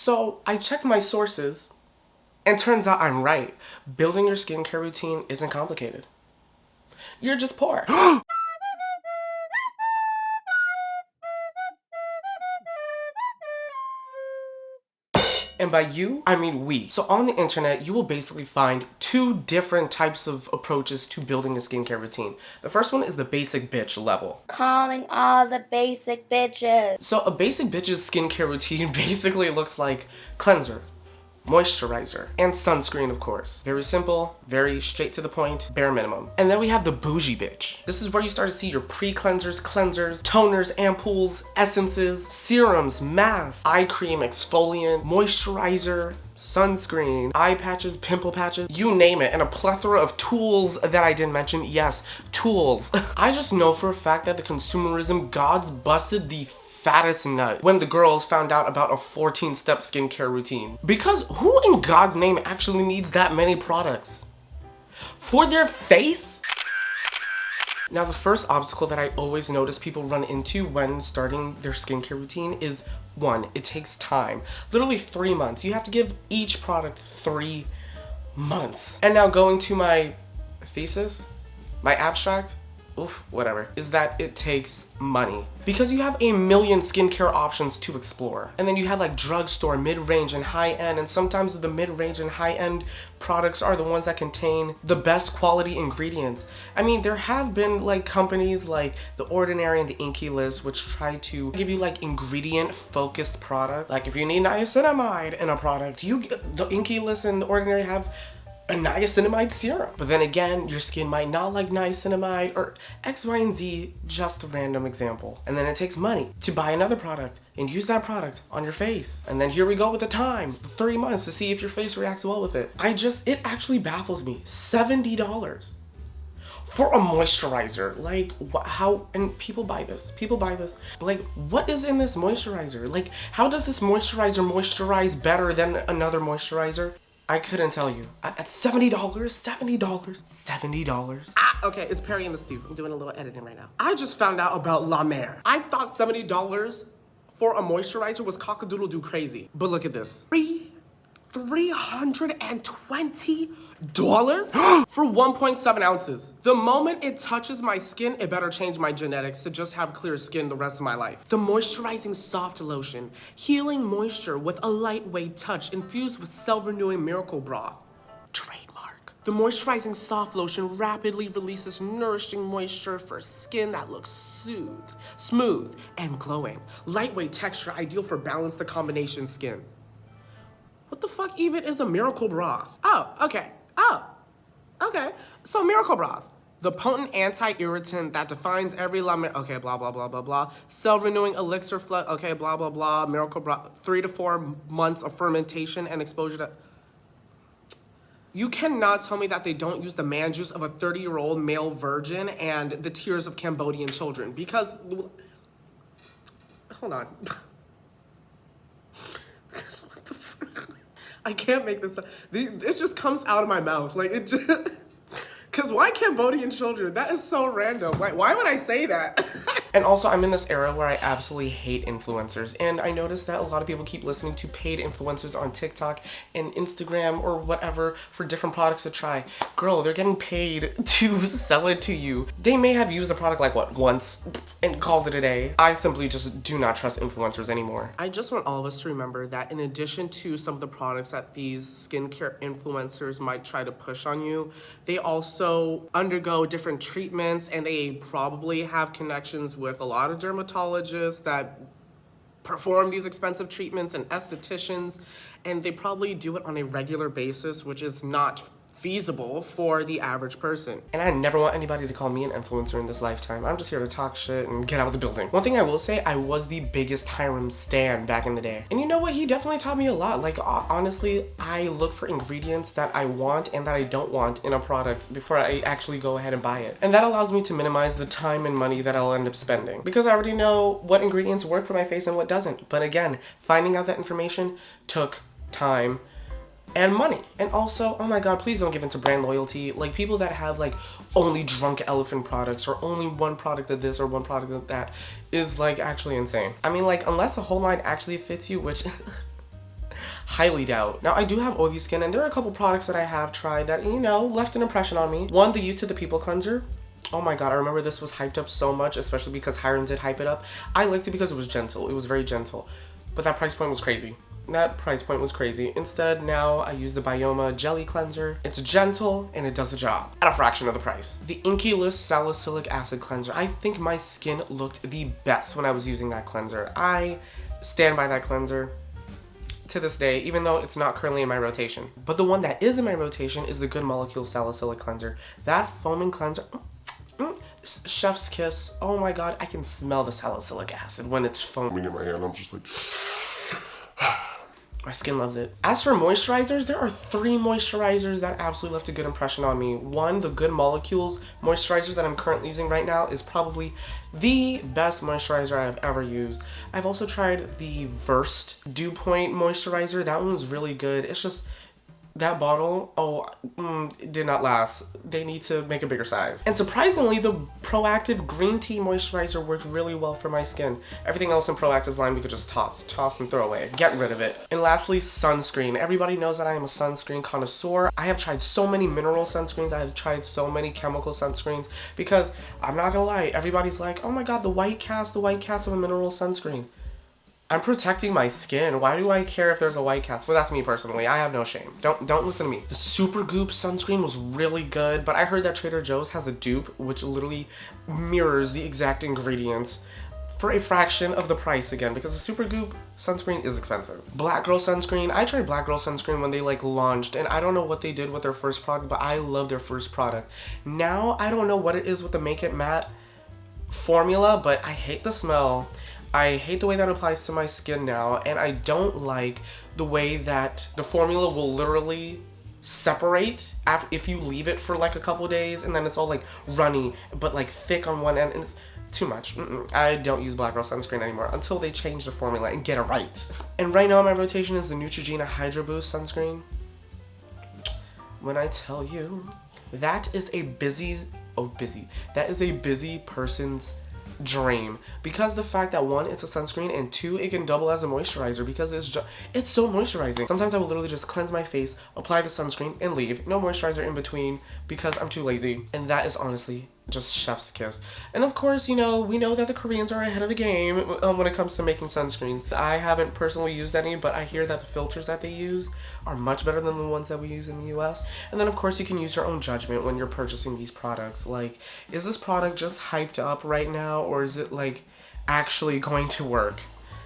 So I checked my sources, and turns out I'm right. Building your skincare routine isn't complicated. You're just poor. And by you, I mean we. So on the internet, you will basically find two different types of approaches to building a skincare routine. The first one is the basic bitch level. Calling all the basic bitches. So a basic bitch's skincare routine basically looks like cleanser, moisturizer, and sunscreen, of course. Very simple, very straight to the point, bare minimum. And then we have the bougie bitch. This is where you start to see your pre-cleansers, cleansers, toners, ampoules, essences, serums, masks, eye cream, exfoliant, moisturizer, sunscreen, eye patches, pimple patches, you name it, and a plethora of tools that I didn't mention. Yes, tools. I just know for a fact that the consumerism gods busted the fattest nut when the girls found out about a 14-step skincare routine. Because who in God's name actually needs that many products? For their face? Now, the first obstacle that I always notice people run into when starting their skincare routine is, one, it takes time. Literally 3 months. You have to give each product 3 months. And now going to my thesis, my abstract, oof, whatever, is that it takes money. Because you have a million skincare options to explore. And then you have like drugstore, mid-range, and high-end, and sometimes the mid-range and high-end products are the ones that contain the best quality ingredients. I mean, there have been like companies like The Ordinary and the Inkey List, which try to give you like ingredient-focused product. Like if you need niacinamide in a product, the Inkey List and The Ordinary have a niacinamide serum. But then again, your skin might not like niacinamide or X, Y, and Z, just a random example. And then it takes money to buy another product and use that product on your face. And then here we go with the time, 3 months to see if your face reacts well with it. It actually baffles me. $70 for a moisturizer. Like, how, and people buy this. Like, what is in this moisturizer? Like, how does this moisturizer moisturize better than another moisturizer? I couldn't tell you. At $70? $70? Okay, it's Perry and the Stew. I'm doing a little editing right now. I just found out about La Mer. I thought $70 for a moisturizer was cock-a-doodle-doo crazy. But look at this. $320 for 1.7 ounces. The moment it touches my skin, it better change my genetics to just have clear skin the rest of my life. The moisturizing soft lotion, healing moisture with a lightweight touch infused with self-renewing miracle broth. Trademark. The moisturizing soft lotion rapidly releases nourishing moisture for skin that looks smooth, and glowing. Lightweight texture, ideal for balanced combination skin. What the fuck even is a miracle broth? Oh, okay. So miracle broth, the potent anti-irritant that defines every okay, blah, blah, blah, blah, blah. Self-renewing elixir flood, okay, blah, blah, blah. Miracle broth, 3 to 4 months of fermentation and exposure to... You cannot tell me that they don't use the man juice of a 30-year-old male virgin and the tears of Cambodian children, because... Hold on. I can't make this up. It just comes out of my mouth. Like, it just... Because why Cambodian children? That is so random. Why would I say that? And also, I'm in this era where I absolutely hate influencers. And I noticed that a lot of people keep listening to paid influencers on TikTok and Instagram or whatever for different products to try. Girl, they're getting paid to sell it to you. They may have used the product like, what, once and called it a day. I simply just do not trust influencers anymore. I just want all of us to remember that in addition to some of the products that these skincare influencers might try to push on you, they also undergo different treatments, and they probably have connections with a lot of dermatologists that perform these expensive treatments and estheticians, and they probably do it on a regular basis, which is not feasible for the average person. And I never want anybody to call me an influencer in this lifetime. I'm just here to talk shit and get out of the building. One thing I will say, I was the biggest Hyram stan back in the day. And you know what? He definitely taught me a lot. Like, honestly, I look for ingredients that I want and that I don't want in a product before I actually go ahead and buy it. And that allows me to minimize the time and money that I'll end up spending, because I already know what ingredients work for my face and what doesn't. But again, finding out that information took time and money. And also, oh my god, please don't give into brand loyalty. Like, people that have like only Drunk Elephant products or only one product of this or one product of that is like actually insane. I mean, like, unless the whole line actually fits you, which highly doubt. Now, I do have oily skin, and there are a couple products that I have tried that, you know, left an impression on me. One, the Youth to the People cleanser. Oh my god, I remember this was hyped up so much, especially because Hiram did hype it up. I liked it because it was gentle. It was very gentle. But that price point was crazy. That price point was crazy. Instead, now I use the Bioma Jelly Cleanser. It's gentle and it does the job at a fraction of the price. The Inkey Salicylic Acid Cleanser. I think my skin looked the best when I was using that cleanser. I stand by that cleanser to this day, even though it's not currently in my rotation. But the one that is in my rotation is the Good Molecules Salicylic Cleanser. That foaming cleanser, chef's kiss. Oh my god, I can smell the salicylic acid when it's foaming in my hand. I'm just like, my skin loves it. As for moisturizers, there are 3 moisturizers that absolutely left a good impression on me. One, the Good Molecules moisturizer that I'm currently using right now is probably the best moisturizer I've ever used. I've also tried the Versed Dew Point moisturizer. That one's really good. It's just that bottle, it did not last. They need to make a bigger size. And surprisingly, the Proactive Green Tea Moisturizer worked really well for my skin. Everything else in Proactive's line we could just toss and throw away. Get rid of it. And lastly, sunscreen. Everybody knows that I am a sunscreen connoisseur. I have tried so many mineral sunscreens. I have tried so many chemical sunscreens because I'm not gonna lie, everybody's like, oh my god, the white cast of a mineral sunscreen. I'm protecting my skin. Why do I care if there's a white cast? Well, that's me personally. I have no shame. Don't listen to me. The Supergoop sunscreen was really good, but I heard that Trader Joe's has a dupe which literally mirrors the exact ingredients for a fraction of the price again, because the Supergoop sunscreen is expensive. Black Girl sunscreen. I tried Black Girl sunscreen when they launched, and I don't know what they did with their first product, but I love their first product. Now, I don't know what it is with the Make It Matte formula, but I hate the smell. I hate the way that applies to my skin now, and I don't like the way that the formula will literally separate if you leave it for a couple days, and then it's all runny but thick on one end, and it's too much. I don't use Black Girl sunscreen anymore until they change the formula and get it right. And right now my rotation is the Neutrogena Hydro Boost sunscreen. When I tell you, that is a busy person's dream, because the fact that 1, it's a sunscreen, and 2, it can double as a moisturizer because it's so moisturizing. Sometimes I will literally just cleanse my face, apply the sunscreen, and leave. No moisturizer in between because I'm too lazy. And that is honestly just chef's kiss. And of course, we know that the Koreans are ahead of the game when it comes to making sunscreens. I haven't personally used any, but I hear that the filters that they use are much better than the ones that we use in the US. And then of course you can use your own judgment when you're purchasing these products. Is this product just hyped up right now, or is it actually going to work?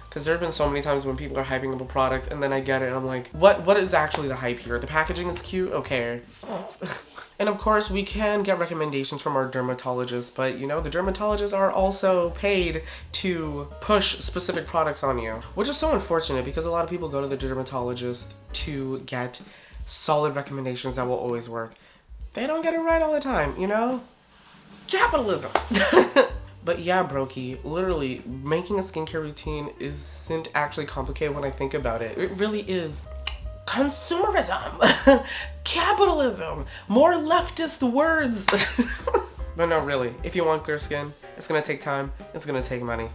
Because there have been so many times when people are hyping up a product and then I get it and I'm like, what is actually the hype here? The packaging is cute? Okay. And of course, we can get recommendations from our dermatologists, but the dermatologists are also paid to push specific products on you, which is so unfortunate because a lot of people go to the dermatologist to get solid recommendations that will always work. They don't get it right all the time, Capitalism! But yeah, brokey, literally, making a skincare routine isn't actually complicated when I think about it. It really is consumerism, capitalism, more leftist words. But no, really, if you want clear skin, it's gonna take time, it's gonna take money.